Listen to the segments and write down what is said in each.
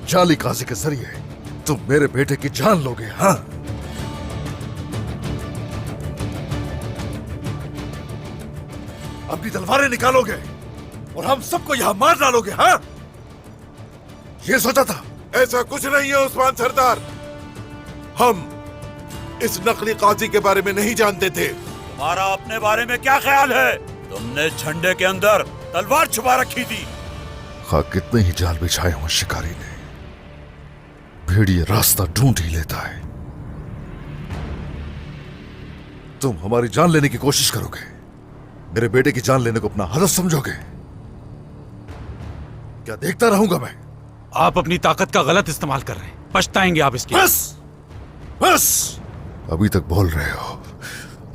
जाली काजी के जरिए तुम मेरे बेटे की जान लोगे। हाँ, अपनी तलवारें निकालोगे और हम सबको यहां मार डालोगे। हाँ, ये सोचा था? ऐसा कुछ नहीं है उस्मान सरदार, हम इस नकली काजी के बारे में नहीं जानते थे। तुम्हारा अपने बारे में क्या ख्याल है? तुमने झंडे के अंदर तलवार छुपा रखी थी। खा कितने ही जाल बिछाए हों शिकारी ने, भेड़िया रास्ता ढूंढ ही लेता है। तुम हमारी जान लेने की कोशिश करोगे, मेरे बेटे की जान लेने को अपना हदफ समझोगे? क्या देखता रहूंगा मैं? आप अपनी ताकत का गलत इस्तेमाल कर रहे हैं, पछताएंगे आप इसके। बस बस, अभी तक बोल रहे हो,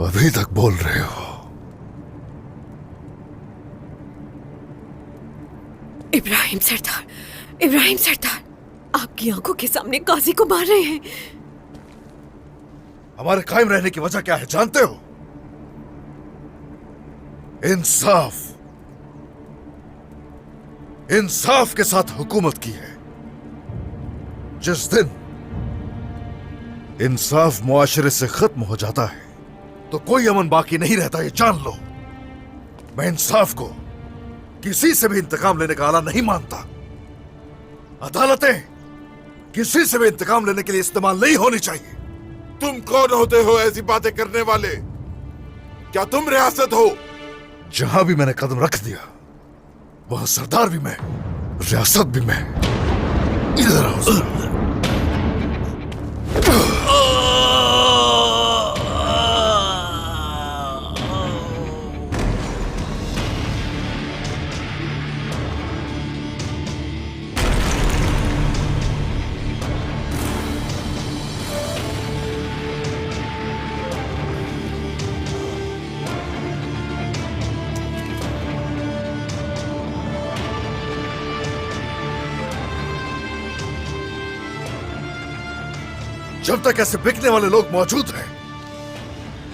अभी तक बोल रहे हो। इब्राहिम सरदार, इब्राहिम सरदार, आपकी आंखों के सामने काजी को मार रहे हैं। हमारे कायम रहने की वजह क्या है जानते हो? इंसाफ, इंसाफ के साथ हुकूमत की है। जिस दिन इंसाफ मुआशरे से खत्म हो जाता है तो कोई अमन बाकी नहीं रहता, ये जान लो। मैं इंसाफ को किसी से भी इंतकाम लेने का आला नहीं मानता। अदालतें किसी से भी इंतकाम लेने के लिए इस्तेमाल नहीं होनी चाहिए। तुम कौन होते हो ऐसी बातें करने वाले? क्या तुम रियासत हो? जहां भी मैंने कदम रख दिया वहां सरदार भी मैं, रियासत भी मैं। इधर आओ। जब तक ऐसे बिकने वाले लोग मौजूद हैं,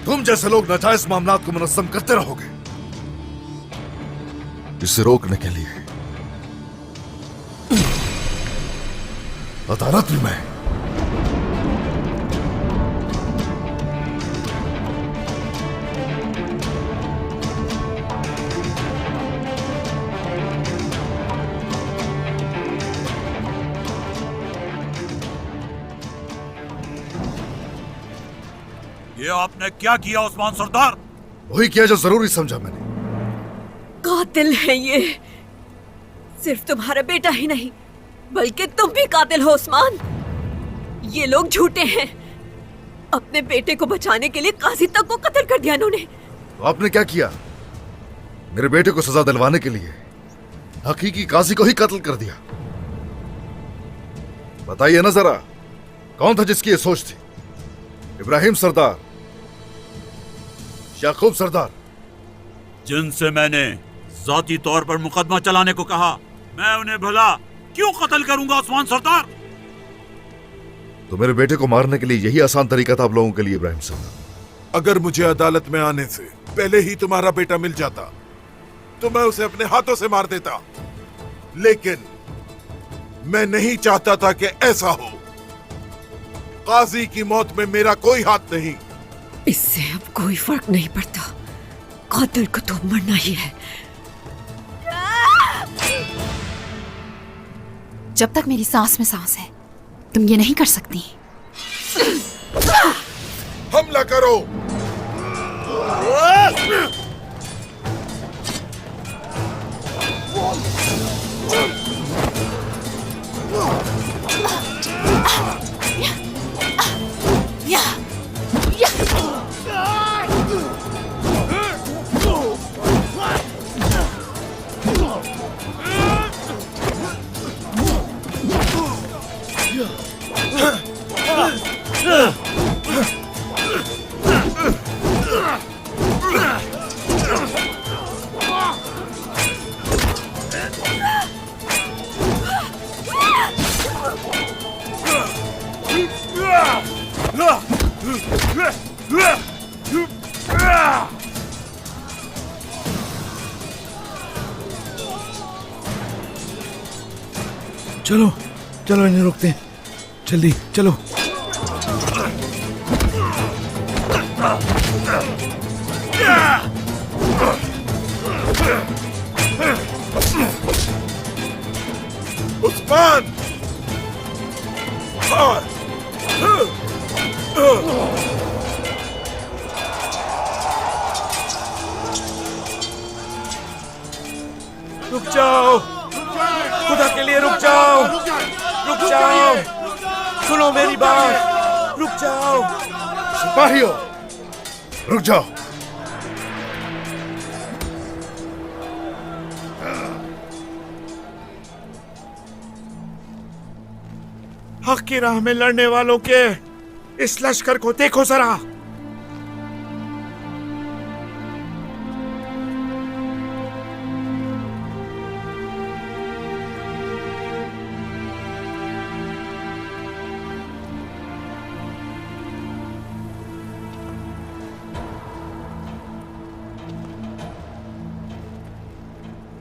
तुम जैसे लोग नाजायज मामलात को मुनज़्ज़म करते रहोगे। इसे रोकने के लिए अदालत भी मैं। ये आपने क्या किया उस्मान सरदार? वही किया जो जरूरी समझा मैंने। कातिल है ये। सिर्फ तुम्हारा बेटा ही नहीं बल्कि तुम भी कातिल हो उस्मान। ये लोग झूठे हैं। अपने बेटे को बचाने के लिए काजी तक को कत्ल कर दिया इन्होंने। तो आपने क्या किया? मेरे बेटे को सजा दिलवाने के लिए हकीकी काजी को ही कत्ल कर दिया। बताइए ना जरा, कौन था जिसकी ये सोच थी? इब्राहिम सरदार, याकूब सरदार? जिनसे मैंने जाती तौर पर मुकदमा चलाने को कहा, मैं उन्हें भला क्यों कत्ल करूंगा उस्मान सरदार? तो मेरे बेटे को मारने के लिए यही आसान तरीका था आप लोगों के लिए इब्राहिम सरदार। अगर मुझे अदालत में आने से पहले ही तुम्हारा बेटा मिल जाता तो मैं उसे अपने हाथों से मार देता, लेकिन मैं नहीं चाहता था कि ऐसा हो। काजी की मौत में मेरा कोई हाथ नहीं। इससे अब कोई फर्क नहीं पड़ता, कातिल को तो मरना ही है। जब तक मेरी सांस में सांस है तुम ये नहीं कर सकती। हमला करो। चलो चलो इन्हें रोकते हैं, जल्दी चलो। उस्मान! रुक जाओ, खुदा के लिए रुक जाओ, रुक जाओ, सुनो मेरी बात, रुक जाओ। सिपाहियों, रुक जाओ। हक की राह में लड़ने वालों के इस लश्कर को देखो जरा।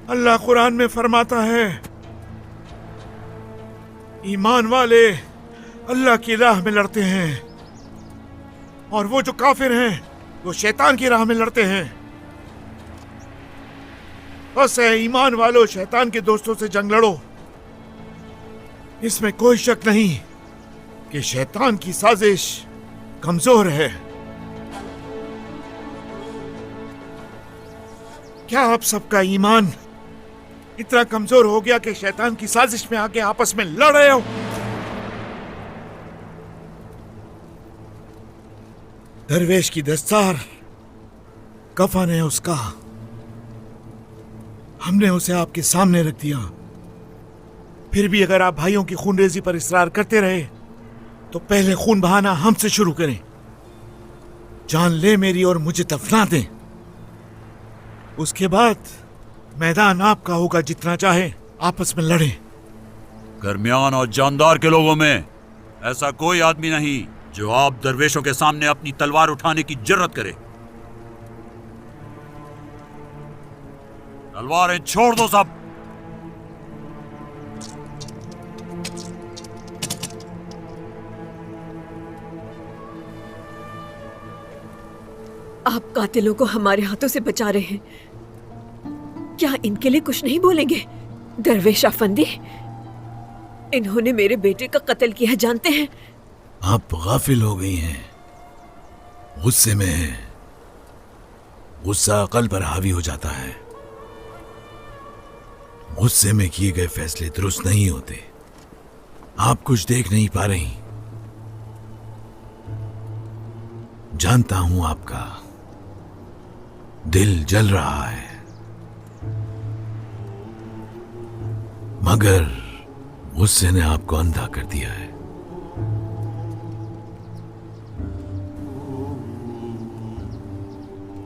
अल्लाह कुरान में फरमाता है, ईमान वाले अल्लाह की राह में लड़ते हैं और वो जो काफिर हैं वो शैतान की राह में लड़ते हैं। बस है, ईमान वालों शैतान के दोस्तों से जंग लड़ो। इसमें कोई शक नहीं कि शैतान की साजिश कमजोर है। क्या आप सबका ईमान इतना कमजोर हो गया कि शैतान की साजिश में आके आपस में लड़ रहे हो? दरवेश की दस्तार कफन है उसका, हमने उसे आपके सामने रख दिया। फिर भी अगर आप भाइयों की खूनरेजी पर इसरार करते रहे तो पहले खून बहाना हमसे शुरू करें, जान ले मेरी और मुझे दफना दें। उसके बाद मैदान आपका होगा, जितना चाहे आपस में लड़ें। गर्मियान और जानदार के लोगों में ऐसा कोई आदमी नहीं जो आप दरवेशों के सामने अपनी तलवार उठाने की जरूरत करे। तलवारें छोड़ दो सब। आप कातिलों को हमारे हाथों से बचा रहे हैं, क्या इनके लिए कुछ नहीं बोलेंगे? दरवेश अफंदी, इन्होंने मेरे बेटे का कत्ल किया है, जानते हैं? आप गाफिल हो गई हैं, गुस्से में हैं। गुस्सा अकल पर हावी हो जाता है। गुस्से में किए गए फैसले दुरुस्त नहीं होते। आप कुछ देख नहीं पा रही। जानता हूं आपका दिल जल रहा है, मगर गुस्से ने आपको अंधा कर दिया है।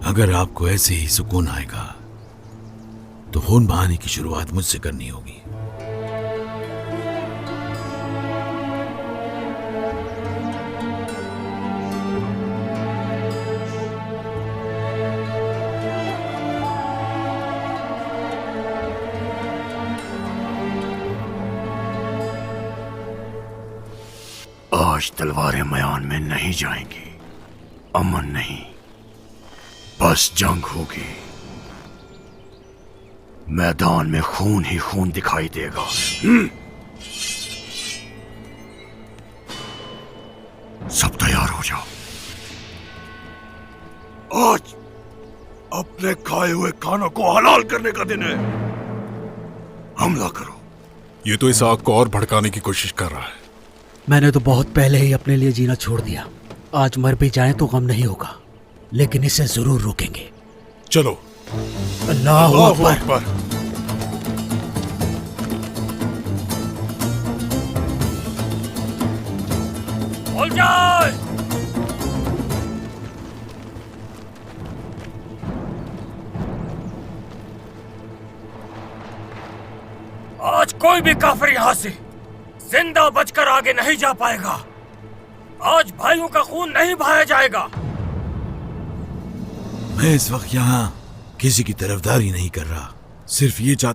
अगर आपको ऐसे ही सुकून आएगा तो खून बहाने की शुरुआत मुझसे करनी होगी। आज तलवारें मैदान में नहीं जाएंगी, अमन नहीं, बस जंग होगी। मैदान में खून ही खून दिखाई देगा। सब तैयार हो जाओ। आज अपने खाए हुए खानों को हलाल करने का दिन है। हमला करो। ये तो इस आग को और भड़काने की कोशिश कर रहा है। मैंने तो बहुत पहले ही अपने लिए जीना छोड़ दिया। आज मर भी जाए तो गम नहीं होगा, लेकिन इसे जरूर रोकेंगे। चलो। अल्लाहू अकबर। बोल जाए। आज कोई भी काफिर यहां से जिंदा बचकर आगे नहीं जा पाएगा। आज भाइयों का खून नहीं बहाया जाएगा। मैं इस वक्त यहाँ किसी की तरफदारी नहीं कर रहा, सिर्फ ये चाहता